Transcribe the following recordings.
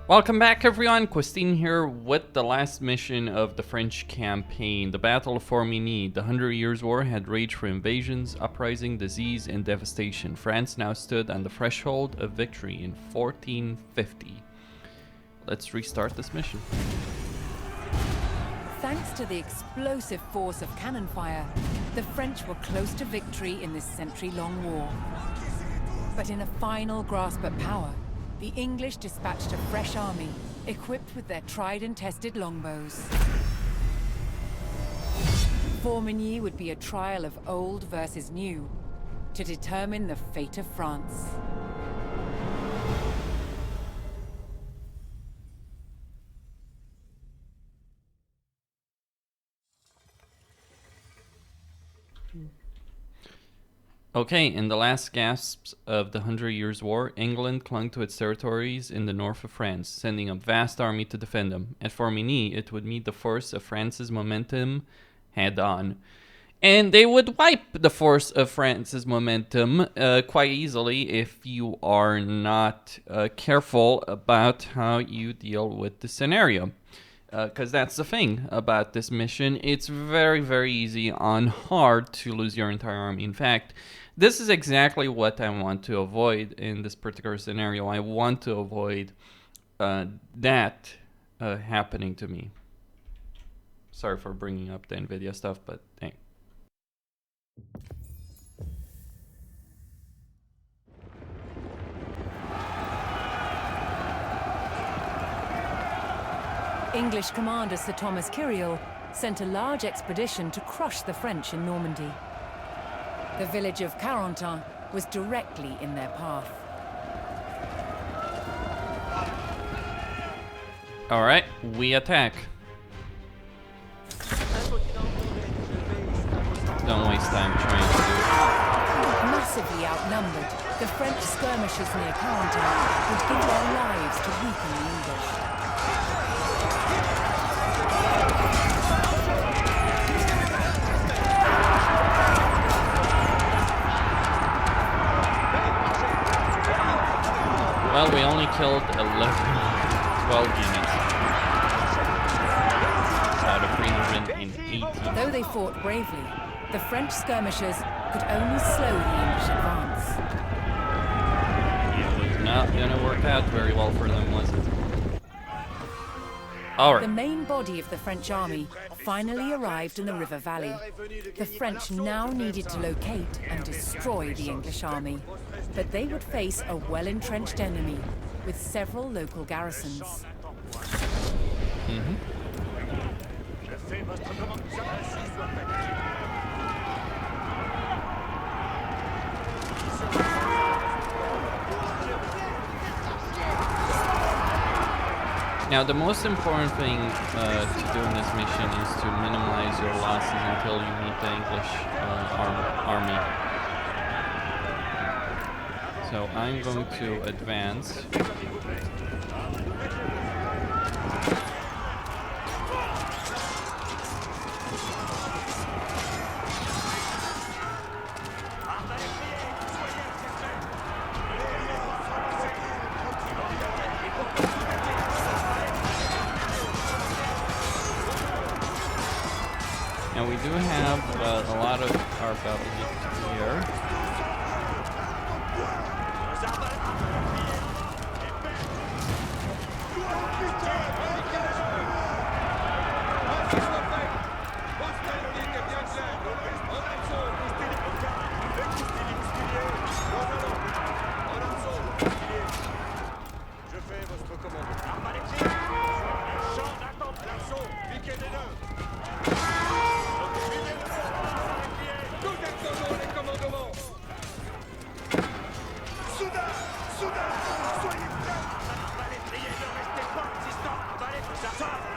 Welcome back everyone, Christine here with the last mission of the French campaign, the Battle of Formigny. The 100 Years' War had raged for invasions, uprising, disease, and devastation. France now stood on the threshold of victory in 1450. Let's restart this mission. Thanks to the explosive force of cannon fire, the French were close to victory in this century-long war. But in a final grasp at power, the English dispatched a fresh army, equipped with their tried and tested longbows. Formigny would be a trial of old versus new, to determine the fate of France. Okay, in the last gasps of the 100 Years' War, England clung to its territories in the north of France, sending a vast army to defend them. At Formigny, it would meet the force of France's momentum head-on. And they would wipe the force of France's momentum quite easily if you are not careful about how you deal with the scenario. Because that's the thing about this mission. It's very, very easy on hard to lose your entire army. In fact, this is exactly what I want to avoid in this particular scenario. I want to avoid that happening to me. Sorry for bringing up the NVIDIA stuff, but hey. English commander Sir Thomas Kyriel sent a large expedition to crush the French in Normandy. The village of Carentan was directly in their path. Alright, we attack. Don't waste time trying to do it. Massively outnumbered, the French skirmishers near Carentan would give their lives to weaken the English. Well, we only killed 12 units out of 380. Though they fought bravely, the French skirmishers could only slow the English advance. It was not gonna work out very well for them, was it? Alright. The main body of the French army finally arrived in the river valley. The French now needed to locate and destroy the English army, but they would face a well-entrenched enemy with several local garrisons. Now, the most important thing to do in this mission is to minimize your losses until you meet the English army. So I'm going to advance. Now we do have a lot of our battles here.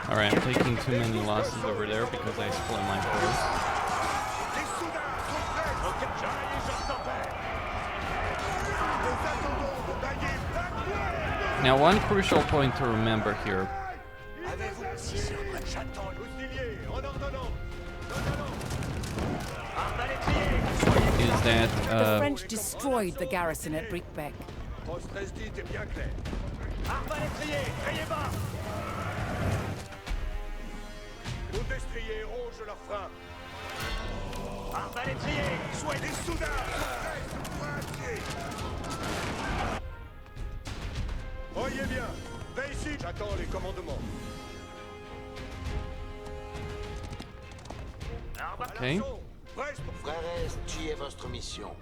Alright, I'm taking too many losses over there because I split my force. Now, one crucial point to remember here is that the French destroyed the garrison at Brickbeck. Post-résdite est bien clair. Arbalétrier, criez bas! Nos destriers rongent leurs freins. Arbalétrier, soyez des soudards! Voyez bien, veille ici, j'attends les commandements. Okay. Frères, qui est votre mission?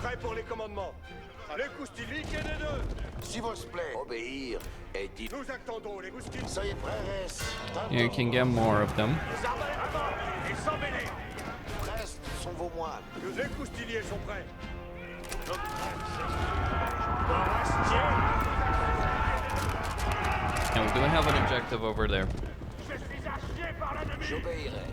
Prêt pour les commandements. Les coustiliers des deux. S'il vous plaît, obéir et dites. Nous attendons les coustiliers. Soyez frères. You can get more of them. Les arbalètes avant et sans mêler. Frères sont vos moines. Les coustiliers sont prêts. And we do have an objective over there. Je suis acheté par l'ennemi. J'obéirai.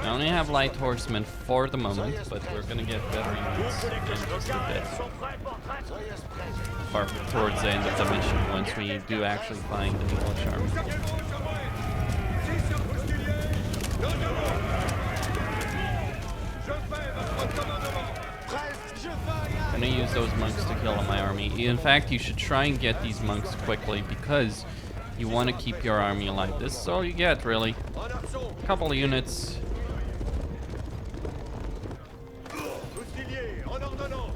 I only have light horsemen for the moment, but we're gonna get better units in just a bit. Or towards the end of the mission, once we do actually find the English army. I'm gonna use those monks to kill my army. In fact, you should try and get these monks quickly because you want to keep your army alive. This is all you get, really. A couple of units.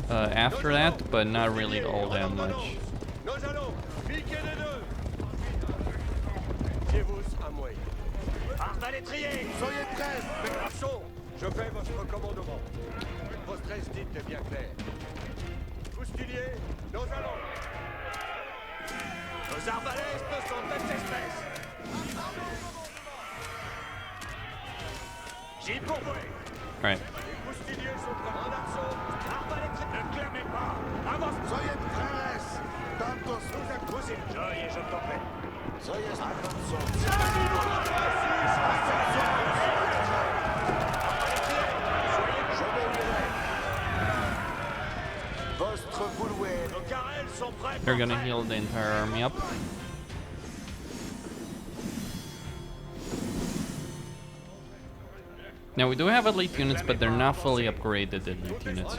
After that, but not really all that much. Je fais votre commandement. Votre résdite est bien clair. Coustilier, nous allons. Nos arbalètes sont des espèces. J'y pourvois. Right. Les coustiliers sont prêts en action. Arbalète, ne clamez pas. Avance. Soyez frères. Tantos Nous accusez. Joyeux, je t'en prie. soyez attention. Votre vouloir. Nos carrels sont prêts. They're gonna heal the entire army up. Now we do have elite units, but they're not fully upgraded elite units.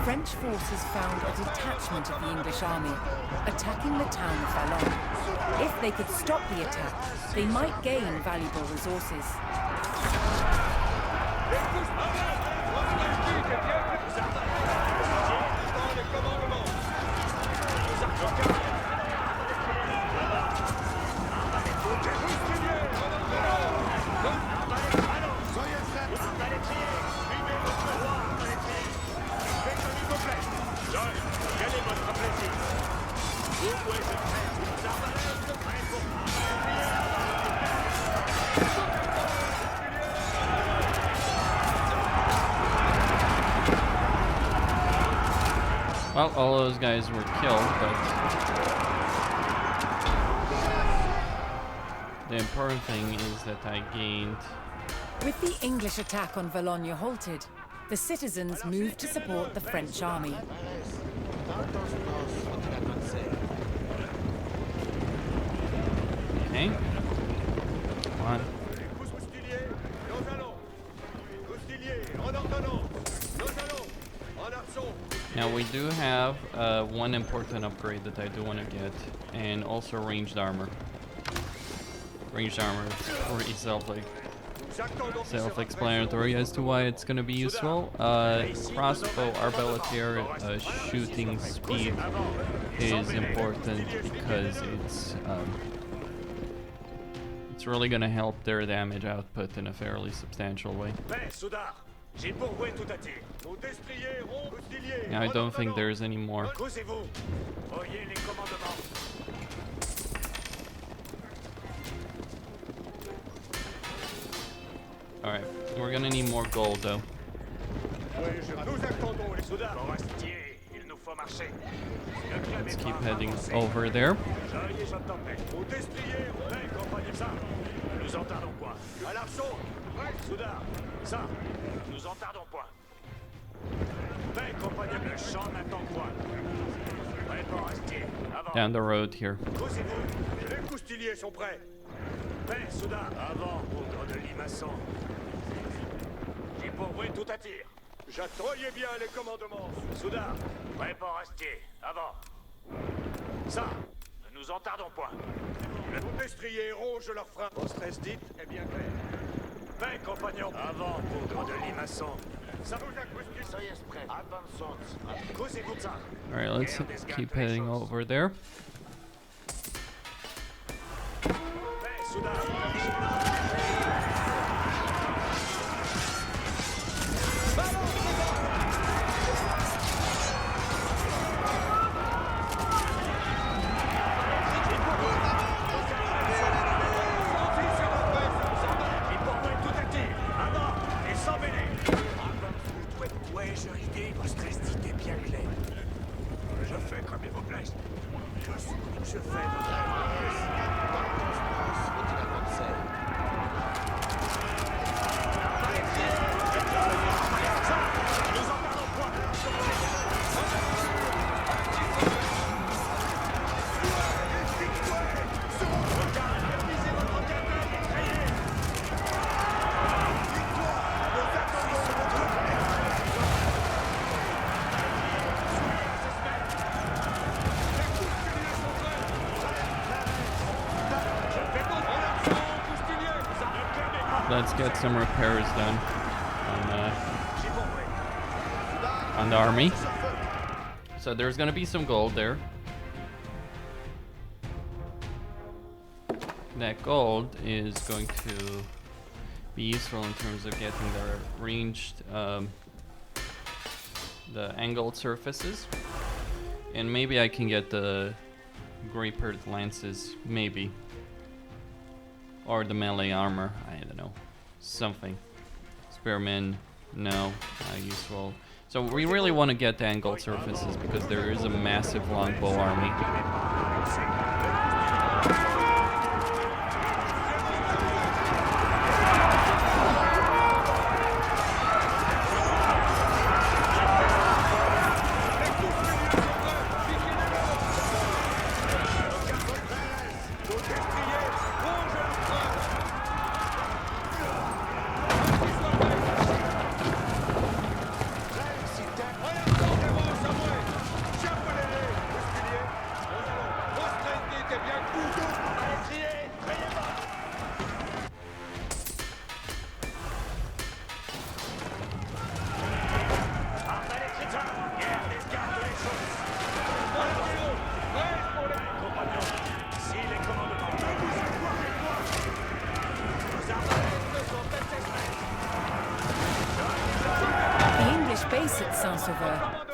French forces found a detachment of the English army attacking the town of Vallon. If they could stop the attack, they might gain valuable resources. Well, all those guys were killed, but the important thing is that I gained. With the English attack on Valogne halted, the citizens moved to support the French army. Okay. Come on. Now we do have one important upgrade that I do want to get, and also ranged armor. Ranged armor is pretty self-explanatory as to why it's going to be useful. Crossbow arbaletier shooting speed is important because it's really going to help their damage output in a fairly substantial way. Now I don't think there's any more. Alright, we're gonna need more gold though. Let's keep heading over there. Down the road here. Les coustiliers sont prêts. Paix, soudain. Avant, poudre de limaçon. J'ai pourvu, tout attire. J'attroyais bien les commandements. Soudain. Prêt pour Astier. Avant. Ça, ne nous en tardons point. Les destriers rongent leurs freins. Votre stress dit est bien clair. Paix, compagnons. Avant, poudre de limaçon. Ça vous accouche. Soyez prêts. Attention. Causez-vous de ça. Alright, let's keep heading over there. Paix, soudain. Let's get some repairs done on the army. So there's gonna be some gold there. That gold is going to be useful in terms of getting the ranged, the angled surfaces. And maybe I can get the grapered lances, maybe. Or the melee armor, I don't know. Something. Spearmen, no, not useful. So we really want to get the angled surfaces because there is a massive longbow army.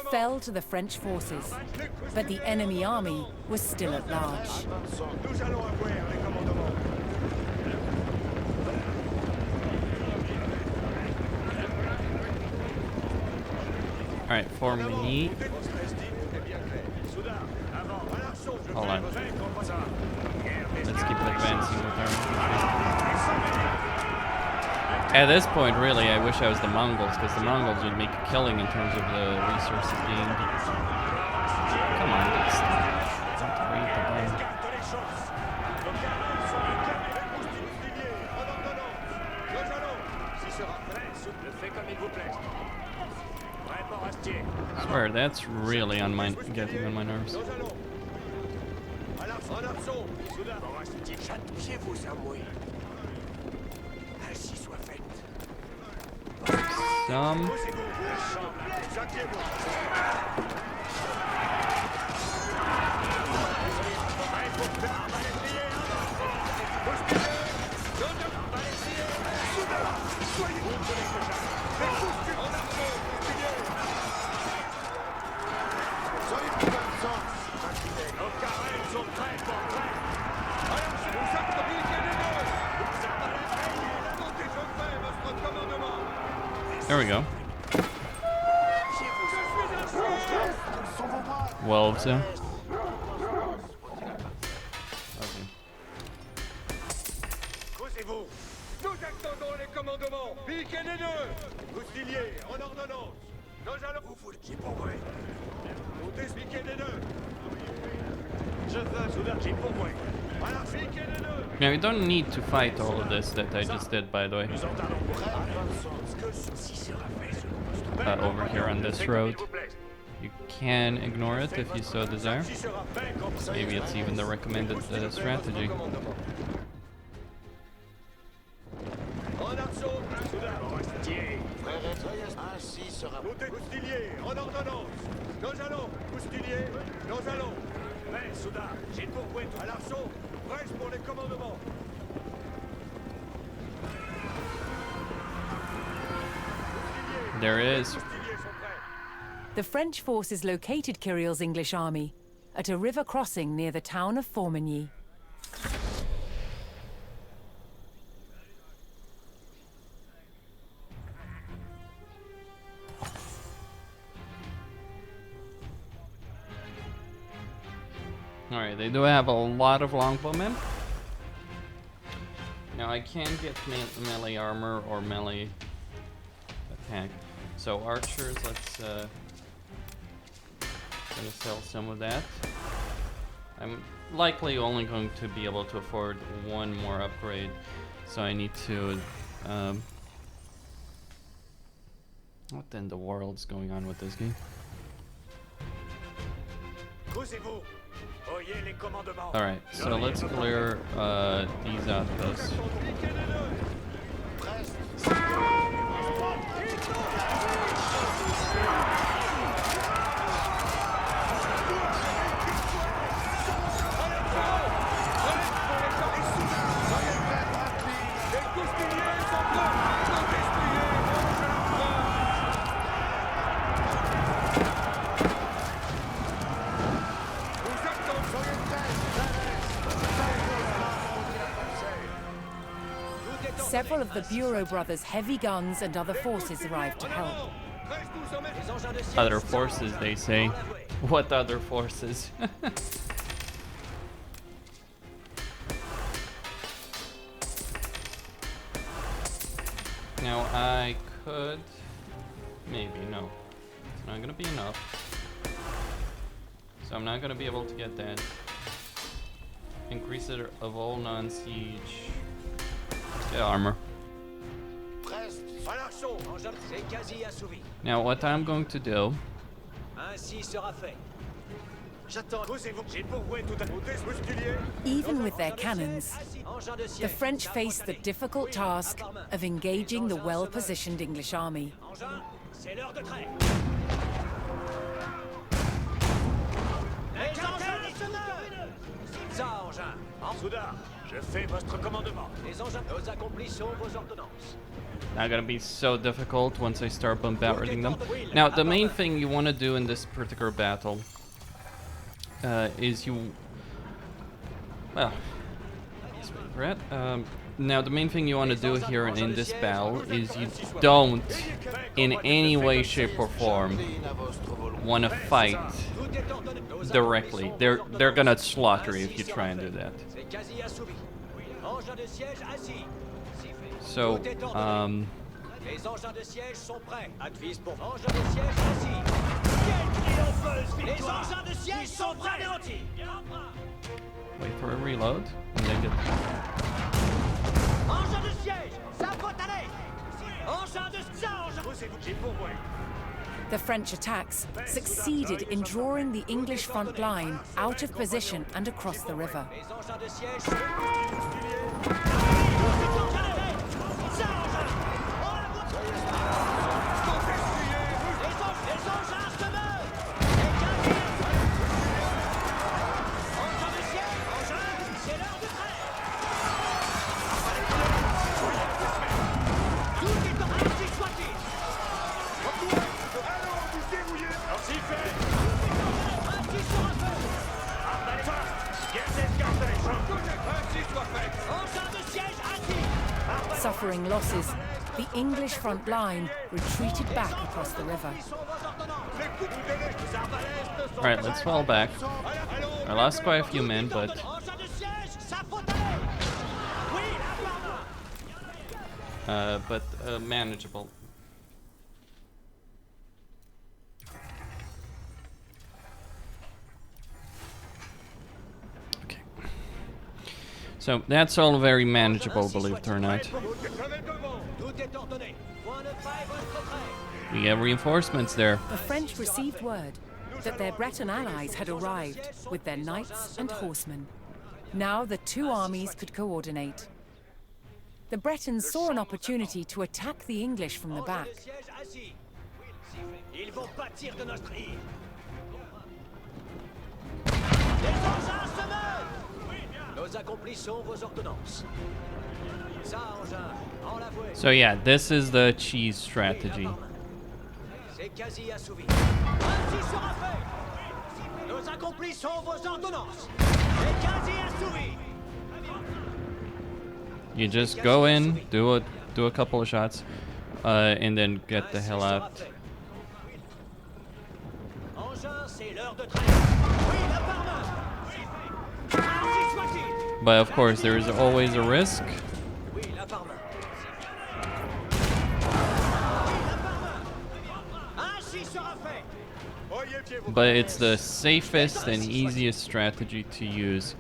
Fell to the French forces, but the enemy army was still at large. Nous allons avoir les commandements. Alright, Formigny. Hold on. Let's keep advancing with our... At this point, really, I wish I was the Mongols, because the Mongols would make a killing in terms of the resources gained. Come on, let's read the game. I swear, that's really on my getting on my nerves. Some. There we go. Wolves, yeah. Okay. Causez-vous. Nous attendons les commandements. Piquez les deux. Fusiliers, en ordonnance. Nous allons vous le dire pour vrai. Montez, piquez les deux. Je veux, soudain, j'ai pour vrai. Now you don't need to fight all of this that I just did, by the way. Over here on this road. You can ignore it if you so desire. Maybe it's even the recommended strategy. There it is. The French forces located Kiriel's English army at a river crossing near the town of Formigny. Alright, they do have a lot of Longbowmen. Now I can get melee armor or melee attack. So archers, let's gonna sell some of that. I'm likely only going to be able to afford one more upgrade, so I need to what in the world's going on with this game? Alright, so let's clear these outposts. Several of the Bureau brothers' heavy guns and other forces arrived to help. Other forces, they say. What other forces? Now I could... maybe, no. It's not gonna be enough. So I'm not gonna be able to get that. Increase it of all non-siege. Yeah, armor. Now what I'm going to do... Even with their cannons, the French faced the difficult task of engaging the well-positioned English army. Not gonna be so difficult once I start bombarding them. Now, the main thing you want to do in this particular battle is you... well, let's wait for it. Now, the main thing you want to do here in this battle is you don't, in any way, shape, or form, want to fight directly. They're gonna slaughter you if you try and do that. So, wait for a reload, and then get... The French attacks succeeded in drawing the English front line out of position and across the river. Suffering losses, the English front line retreated back across the river. Alright, let's fall back. I lost quite a few men, but... manageable. Okay. So that's all very manageable, believe it or not. We get reinforcements there. The French received word that their Breton allies had arrived with their knights and horsemen. Now the two armies could coordinate. The Bretons saw an opportunity to attack the English from the back. So yeah, this is the cheese strategy. You just go in, do a couple of shots, and then get the hell out. But of course, there is always a risk. But it's the safest and easiest strategy to use.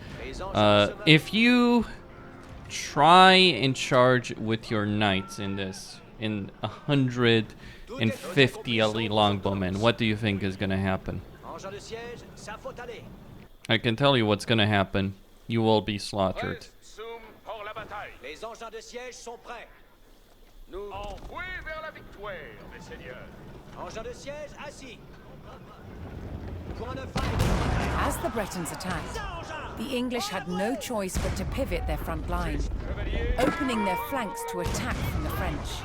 If you try and charge with your knights in this, in 150 elite longbowmen, what do you think is going to happen? I can tell you what's going to happen. You will be slaughtered. As the Bretons attacked, the English had no choice but to pivot their front line, opening their flanks to attack from the French.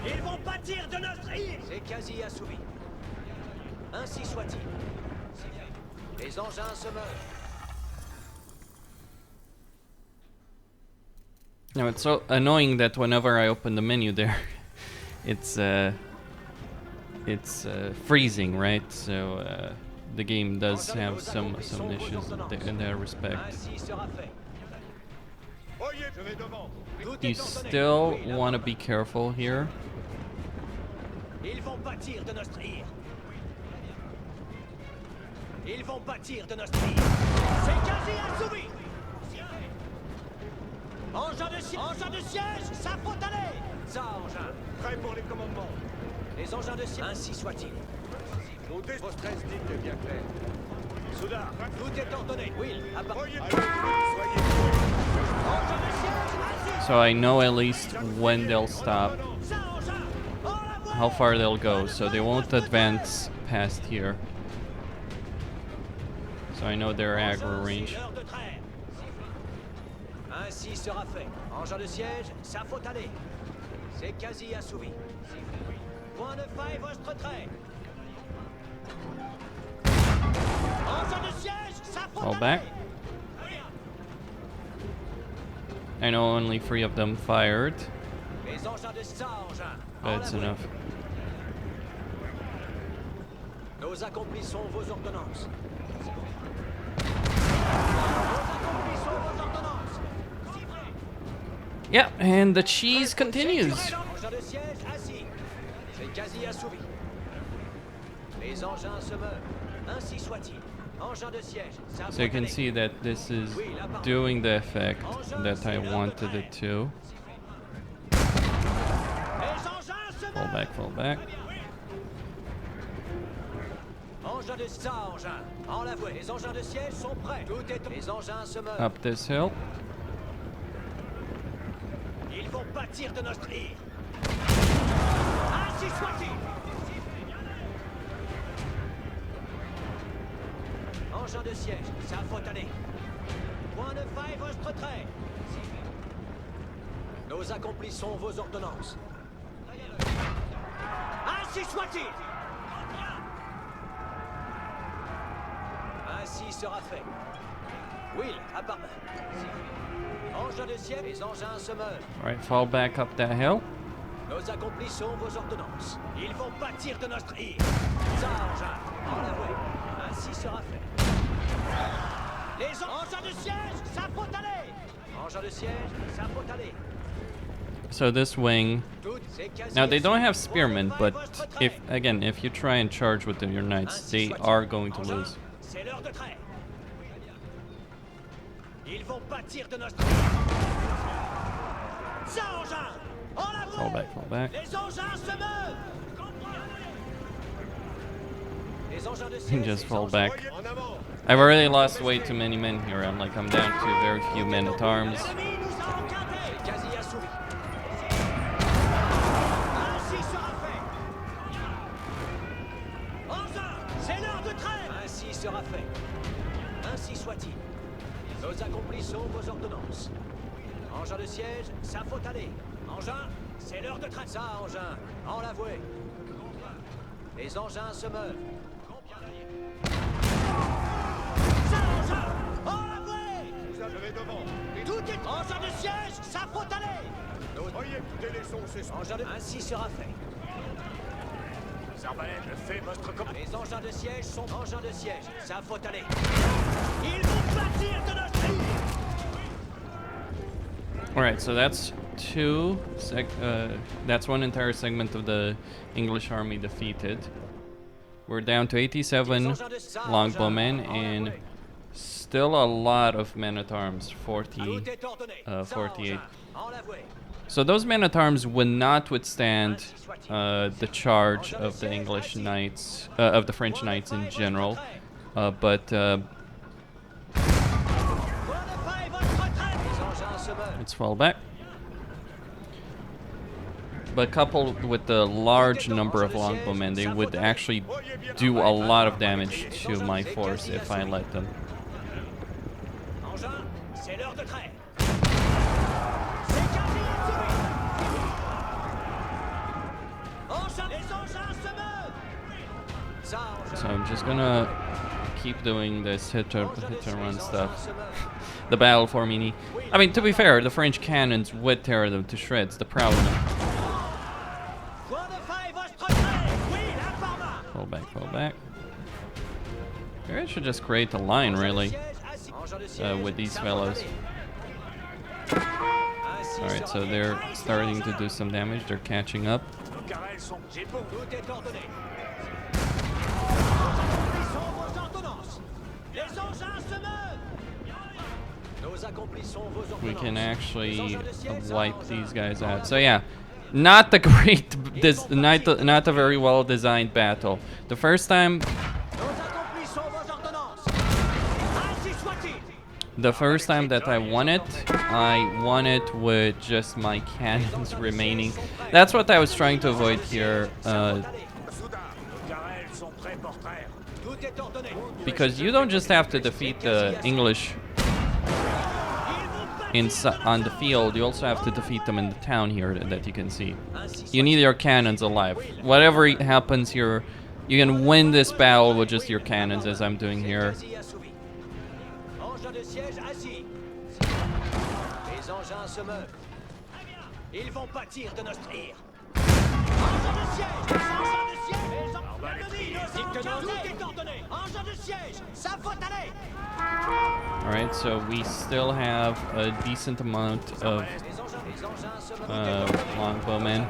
Ils vont pâtir de notre île. C'est quasi assouvi. Ainsi soit-il. Les engins se meurent. Now it's so annoying that whenever I open the menu there, it's freezing, right? So the game does have some issues in that respect. You still want to be careful here. Ils vont pâtir de notre île. Ils vont pâtir de notre île. C'est quasi assouvi. Engins de siège, ça faut aller. Ça, engin. Prêt pour les commandements. Les engins de siège, ainsi soit-il. Votre stress dit est bien clair. Soudain, tout est ordonné. Will, à part. So I know at least when they'll stop, how far they'll go, so they won't advance past here. So I know their aggro range. Ainsi sera fait. Engin de siège, ça faut aller. C'est quasi assouvi. Point de faille, votre trait. Engin de siège, ça faut Fall aller. back. I know only 3 of them fired. Les engins de ça, engin. That's enough. Nous accomplissons vos ordonnances. Yeah, and the cheese continues. Engin de siège assis. C'est quasi assouvi. Les engins se meurent. Ainsi soit-il. Engin de siège. Ça So you can faut see that this is doing the effect that I wanted it to. Fall back, fall back. Engin de ça, engin. En la voie. Les engins de siège sont prêts. Tout est. Les engins se meurent. Up this hill. Ils vont pâtir de notre île. Ainsi soit-il. Engin de siège, ça faut aller. Point de faille, votre trait. Nous accomplissons vos ordonnances. Ainsi soit-il. Ainsi sera fait. Will, à part main. Engin de siège, les engins se meurent. Alright, fall back up that hill. Nous accomplissons vos ordonnances. Ils vont pâtir de notre île. Ça, engin, en la voie. Ainsi sera fait. Les engins de siège, ça faut aller. Engins de siège, ça faut aller. So this wing, now they don't have spearmen, but if you try and charge with your knights, they are going to lose. C'est l'heure de trait. Ils vont pâtir de notre... Ça, engin! En la Fall back, fall back. Les engins se meuvent! Les engins de And siège, just les fall engins back. en avant! I've already lost way too many men here. I'm down to very few men at arms. L'ennemi nous a enquintés! Quasi assouvi. Ainsi sera fait! Engin! C'est l'heure de trêve! Ainsi sera fait. Ainsi soit-il. Nos accomplissons vos ordonnances. Engin de siège, ça faut aller. Engin, c'est l'heure de trêve. Ça, engin, en l'avouer. Les engins se meuvent. Ça, engin, en l'avouer. Vous avez devant. Tout est... Engin de siège, ça faut aller. Voyez, écoutez les sons, c'est... Engin de... Ainsi sera fait. Les arbalètes, le fait votre comme... Les engins de siège sont... Engins de siège, ça faut aller. Ils vont partir de notre... Alright, so that's that's one entire segment of the English army defeated. We're down to 87 longbowmen and still a lot of men-at-arms, 48. So those men-at-arms would not withstand the charge of the English knights, of the French knights in general, but let's fall back. But coupled with the large number of longbowmen, they would actually do a lot of damage to my force if I let them. So I'm just gonna keep doing this hit and run stuff. The battle for Formigny. I mean, to be fair, the French cannons would tear them to shreds. The problem. Fall back, fall back. Maybe I should just create a line, really, with these fellows. Alright, so they're starting to do some damage. They're catching up. We can actually wipe these guys out. So yeah, not the great, not a very well designed battle. The first time that I won it with just my cannons remaining. That's what I was trying to avoid here. Because you don't just have to defeat the English on the field, you also have to defeat them in the town here that you can see. You need your cannons alive. Whatever happens here, you can win this battle with just your cannons, as I'm doing here. Alright, so we still have a decent amount of longbowmen.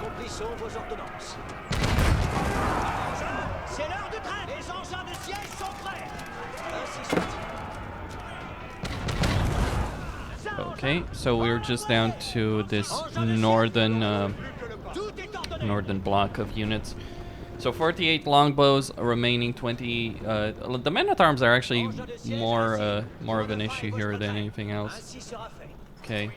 Okay, so we're just down to this northern block of units. So 48 longbows, remaining 20. The men-at-arms are actually more of an issue here than anything else. Okay.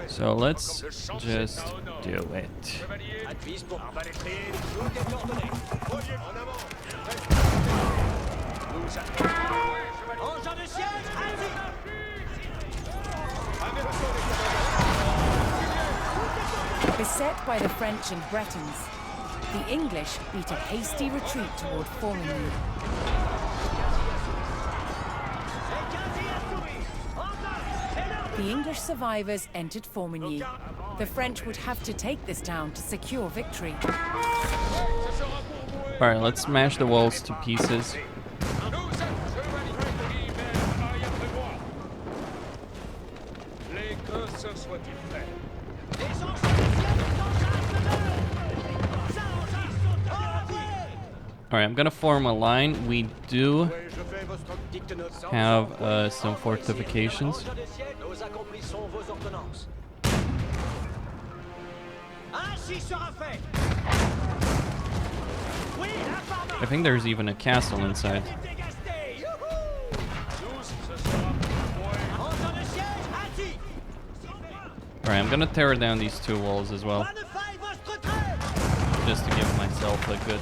So let's just do it. Beset by the French and Bretons, the English beat a hasty retreat toward Formigny. The English survivors entered Formigny. The French would have to take this town to secure victory. Alright, let's smash the walls to pieces. Alright, I'm gonna form a line. We do have some fortifications. I think there's even a castle inside. Alright, I'm gonna tear down these two walls as well, just to give myself a good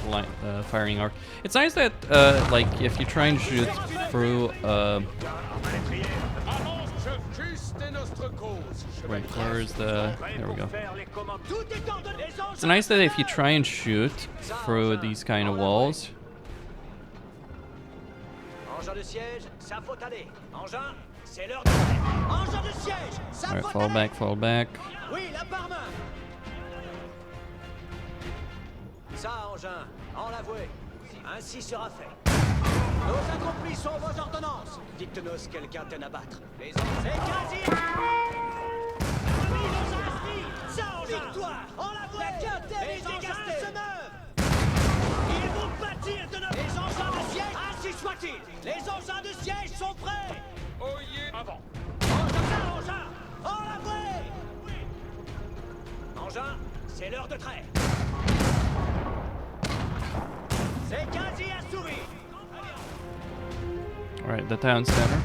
firing arc. It's nice that, like, if you try and shoot through, wait, where's the... There we go. It's nice that if you try and shoot through these kind of walls... Alright, fall back, fall back. Ça, Engin, en l'avouer, ainsi sera fait. Nos accomplis sont vos ordonnances. Dicte-nous quelqu'un t'en abattre. Les hommes, c'est quasi... Ça, Engin, victoire, en l'avouer, les engins se meuvent. Ils vont bâtir de nos... Les engins de siège, ainsi soit-il. Les engins de siège sont prêts. Oyez, avant. Engin, en l'avouer. Engin, c'est l'heure de trait. Alright, the town center.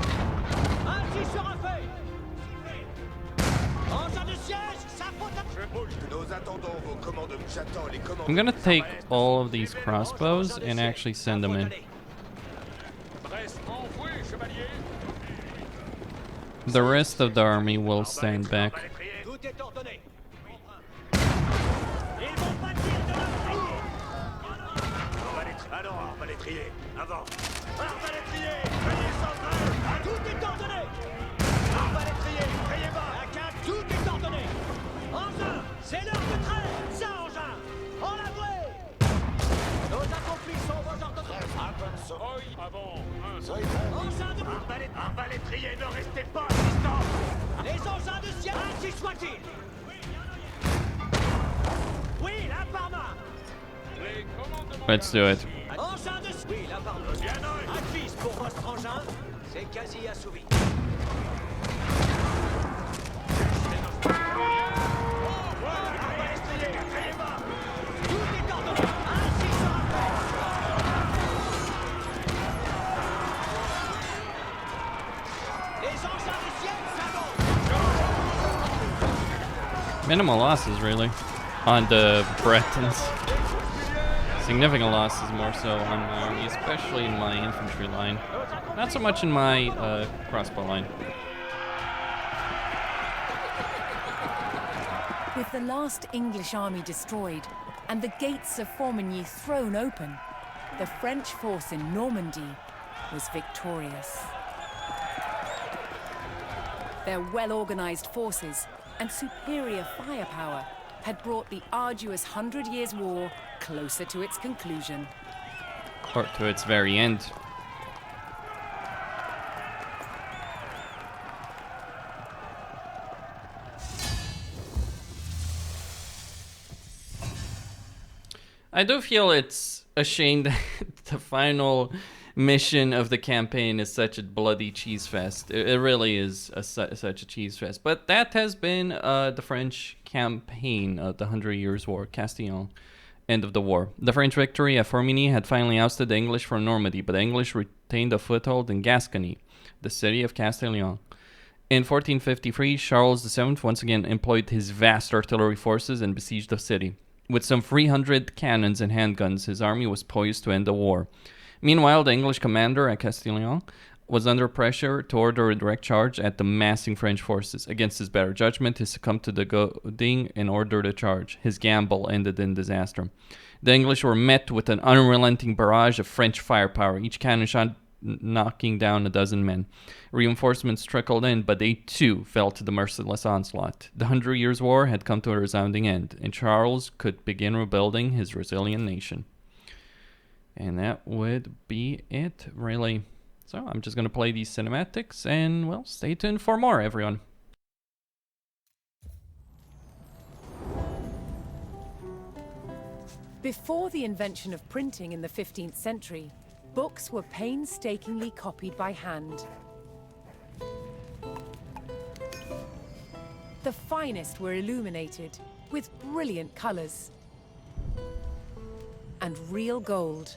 I'm gonna take all of these crossbows and actually send them in. The rest of the army will stand back. C'est l'heure de trait. Ça, Engin, en l'avouer. Nos accomplis sont vos ordonnances. Avant. Engin de... Arbalétrier, ne restez pas à distance. Les engins de ciel, ainsi soit-il. Oui, la parma. Let's do it. Engin de... Oui, la parma. Un fils pour votre engin. C'est quasi assouvi. Minimal losses, really, on the Bretons. Significant losses more so on my army, especially in my infantry line. Not so much in my crossbow line. With the last English army destroyed and the gates of Formigny thrown open, the French force in Normandy was victorious. Their well-organized forces and superior firepower had brought the arduous 100 Years' War closer to its conclusion. Or to its very end. I do feel it's a shame that the final mission of the campaign is such a bloody cheese fest. It really is such a cheese fest. But that has been the French campaign of the 100 Years' War, Castillon, end of the war. The French victory at Formigny had finally ousted the English from Normandy, but the English retained a foothold in Gascony, the city of Castillon. In 1453, Charles VII once again employed his vast artillery forces and besieged the city. With some 300 cannons and handguns, his army was poised to end the war. Meanwhile, the English commander at Castillon was under pressure to order a direct charge at the massing French forces. Against his better judgment, he succumbed to the goading and ordered a charge. His gamble ended in disaster. The English were met with an unrelenting barrage of French firepower, each cannon shot knocking down a dozen men. Reinforcements trickled in, but they too fell to the merciless onslaught. The 100 Years' War had come to a resounding end, and Charles could begin rebuilding his resilient nation. And that would be it, really. So I'm just going to play these cinematics, and, well, stay tuned for more, everyone. Before the invention of printing in the 15th century, books were painstakingly copied by hand. The finest were illuminated with brilliant colors and real gold.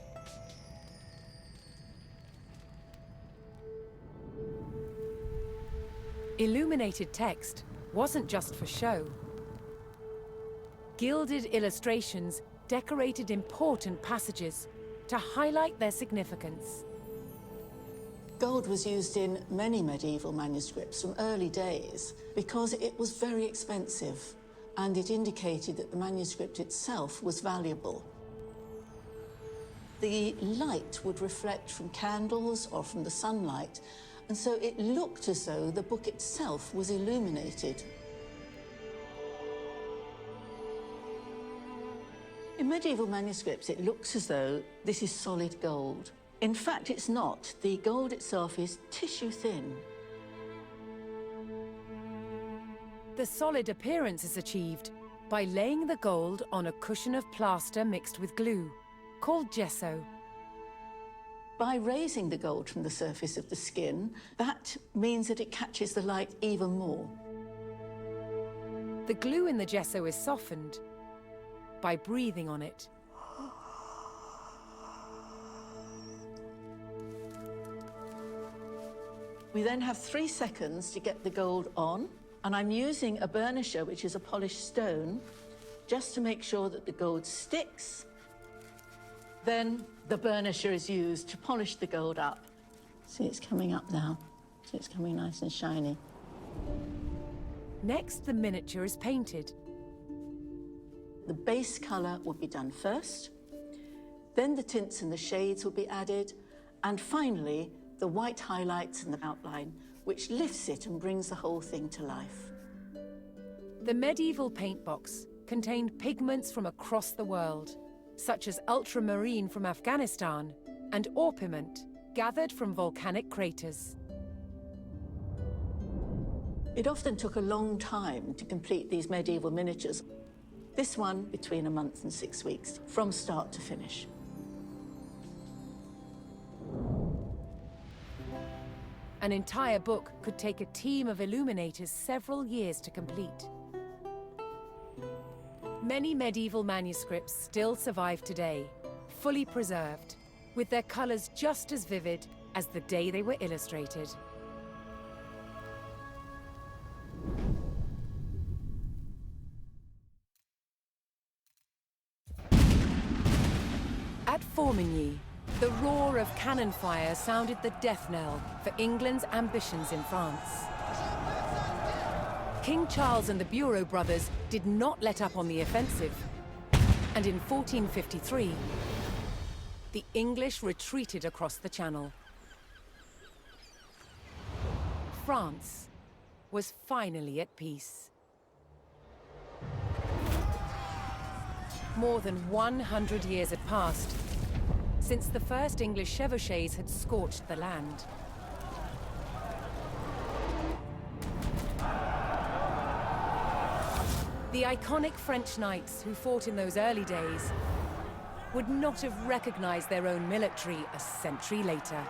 Illuminated text wasn't just for show. Gilded illustrations decorated important passages to highlight their significance. Gold was used in many medieval manuscripts from early days because it was very expensive and it indicated that the manuscript itself was valuable. The light would reflect from candles or from the sunlight, and so it looked as though the book itself was illuminated. In medieval manuscripts, it looks as though this is solid gold. In fact, it's not. The gold itself is tissue thin. The solid appearance is achieved by laying the gold on a cushion of plaster mixed with glue, called gesso. By raising the gold from the surface of the skin, that means that it catches the light even more. The glue in the gesso is softened by breathing on it. We then have 3 seconds to get the gold on, and I'm using a burnisher, which is a polished stone, just to make sure that the gold sticks. Then the burnisher is used to polish the gold up. See, it's coming up now. So it's coming nice and shiny. Next, the miniature is painted. The base colour will be done first, then the tints and the shades will be added, and finally, the white highlights and the outline, which lifts it and brings the whole thing to life. The medieval paint box contained pigments from across the world, such as ultramarine from Afghanistan and orpiment gathered from volcanic craters. It often took a long time to complete these medieval miniatures. This one between a month and 6 weeks, from start to finish. An entire book could take a team of illuminators several years to complete. Many medieval manuscripts still survive today, fully preserved, with their colors just as vivid as the day they were illustrated. At Formigny, the roar of cannon fire sounded the death knell for England's ambitions in France. King Charles and the Bureau brothers did not let up on the offensive, and in 1453, the English retreated across the Channel. France was finally at peace. More than 100 years had passed since the first English chevauchés had scorched the land. The iconic French knights who fought in those early days would not have recognized their own military a century later.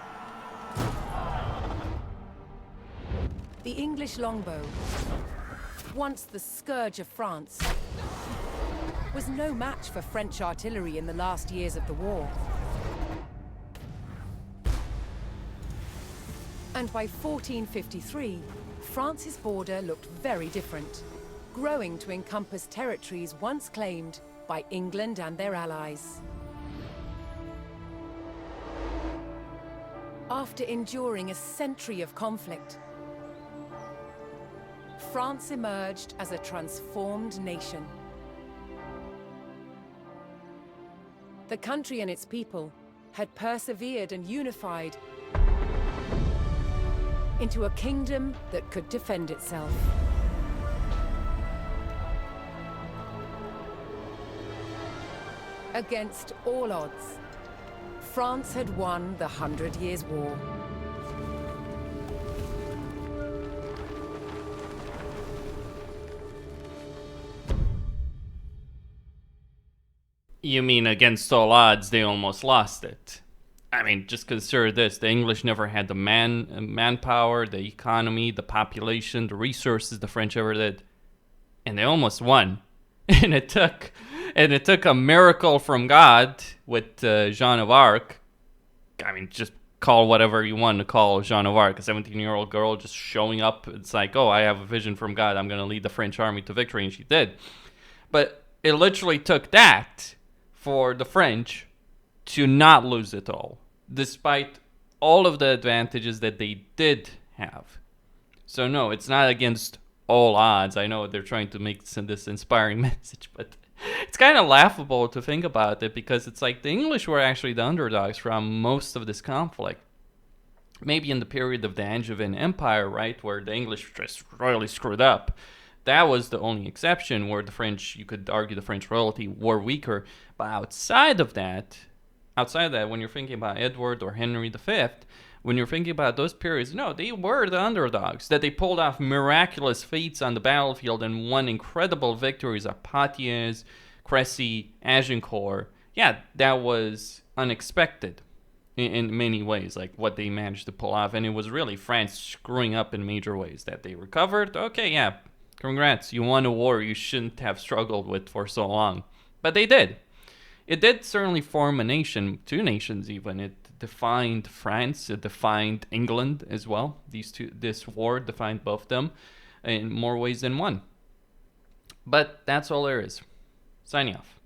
The English longbow, once the scourge of France, was no match for French artillery in the last years of the war. And by 1453, France's border looked very different, growing to encompass territories once claimed by England and their allies. After enduring a century of conflict, France emerged as a transformed nation. The country and its people had persevered and unified into a kingdom that could defend itself. Against all odds, France had won the 100 Years' War. You mean against all odds, they almost lost it? I mean, just consider this. The English never had the manpower, the economy, the population, the resources the French ever did. And they almost won. And it took a miracle from God with Joan of Arc. I mean, just call whatever you want to call Joan of Arc, a 17-year-old girl just showing up. It's like, oh, I have a vision from God. I'm going to lead the French army to victory. And she did. But it literally took that for the French to not lose it all, despite all of the advantages that they did have. So no, it's not against all odds. I know they're trying to make this inspiring message, but it's kind of laughable to think about it, because it's like the English were actually the underdogs from most of this conflict. Maybe in the period of the Angevin Empire, right, where the English just royally screwed up. That was the only exception where the French, you could argue the French royalty were weaker. But outside of that, when you're thinking about Edward or Henry V, when you're thinking about those periods, no, they were the underdogs. That they pulled off miraculous feats on the battlefield and won incredible victories at Poitiers, Crécy, Agincourt. Yeah, that was unexpected in many ways, like what they managed to pull off. And it was really France screwing up in major ways that they recovered. Okay, yeah, congrats. You won a war you shouldn't have struggled with for so long. But they did. It did certainly form a nation, two nations even. It defined France, it defined England as well. This war defined both of them in more ways than one. But that's all there is. Signing off.